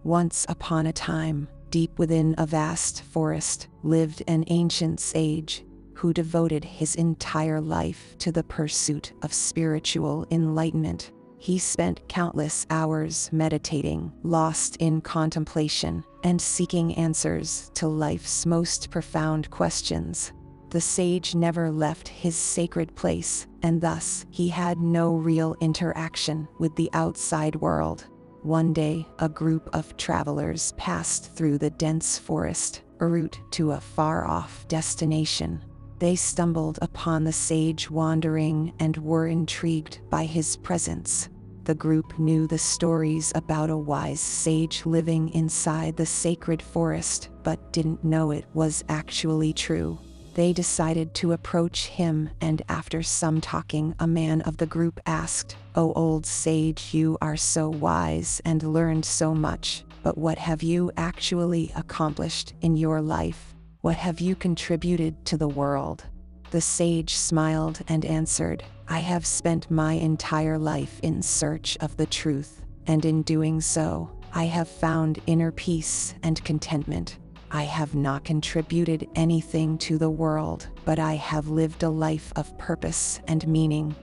Once upon a time, deep within a vast forest, lived an ancient sage who devoted his entire life to the pursuit of spiritual enlightenment. He spent countless hours meditating, lost in contemplation, and seeking answers to life's most profound questions. The sage never left his sacred place, and thus he had no real interaction with the outside world. One day, a group of travelers passed through the dense forest, en route to a far-off destination. They stumbled upon the sage wandering and were intrigued by his presence. The group knew the stories about a wise sage living inside the sacred forest, but didn't know it was actually true. They decided to approach him, and after some talking, a man of the group asked, "Oh, old sage, you are so wise and learned so much, but what have you actually accomplished in your life? What have you contributed to the world?" The sage smiled and answered, "I have spent my entire life in search of the truth, and in doing so, I have found inner peace and contentment. I have not contributed anything to the world, but I have lived a life of purpose and meaning."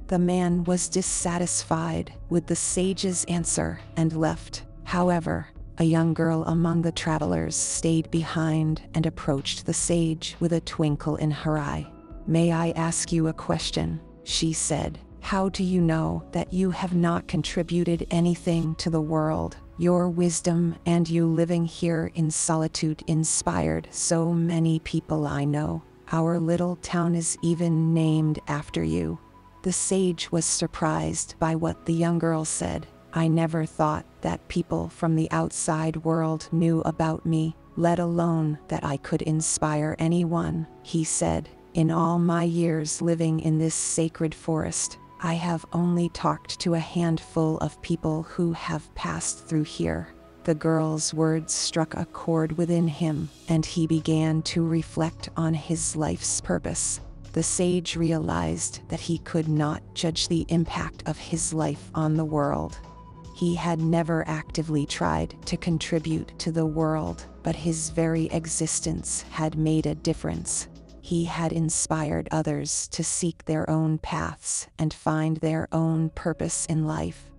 The man was dissatisfied with the sage's answer and left. However, a young girl among the travelers stayed behind and approached the sage with a twinkle in her eye. "May I ask you a question?" she said. "How do you know that you have not contributed anything to the world? Your wisdom and you living here in solitude inspired so many people I know. Our little town is even named after you." The sage was surprised by what the young girl said. "I never thought that people from the outside world knew about me, let alone that I could inspire anyone," he said. "In all my years living in this sacred forest, I have only talked to a handful of people who have passed through here." The girl's words struck a chord within him, and he began to reflect on his life's purpose. The sage realized that he could not judge the impact of his life on the world. He had never actively tried to contribute to the world, but his very existence had made a difference. He had inspired others to seek their own paths and find their own purpose in life.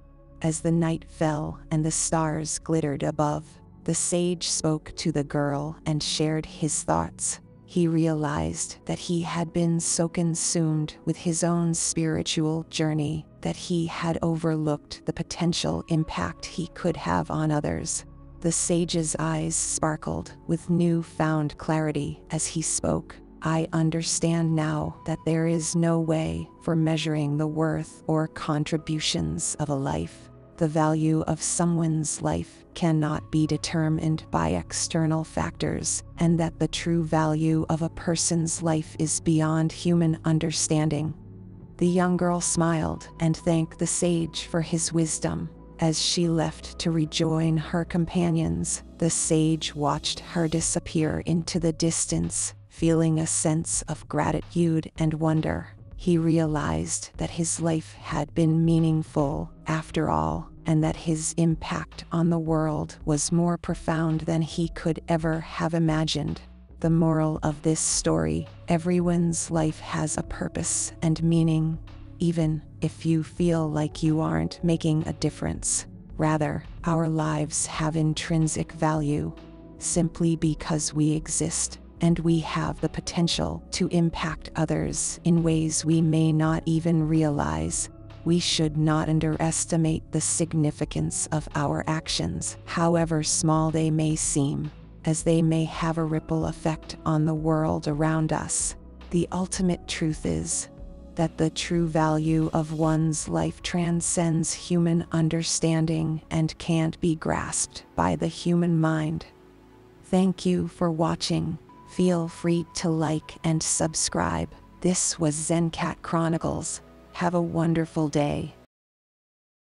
As the night fell and the stars glittered above, the sage spoke to the girl and shared his thoughts. He realized that he had been so consumed with his own spiritual journey that he had overlooked the potential impact he could have on others. The sage's eyes sparkled with newfound clarity as he spoke. "I understand now that there is no way for measuring the worth or contributions of a life. The value of someone's life cannot be determined by external factors, and that the true value of a person's life is beyond human understanding." The young girl smiled and thanked the sage for his wisdom. As she left to rejoin her companions, the sage watched her disappear into the distance, feeling a sense of gratitude and wonder. He realized that his life had been meaningful after all, and that his impact on the world was more profound than he could ever have imagined. The moral of this story: everyone's life has a purpose and meaning, even if you feel like you aren't making a difference. Rather, our lives have intrinsic value. Simply because we exist, and we have the potential to impact others in ways we may not even realize, we should not underestimate the significance of our actions, however small they may seem, as they may have a ripple effect on the world around us. The ultimate truth is that the true value of one's life transcends human understanding and can't be grasped by the human mind. Thank you for watching. Feel free to like and subscribe. This was Zencat Chronicles. Have a wonderful day.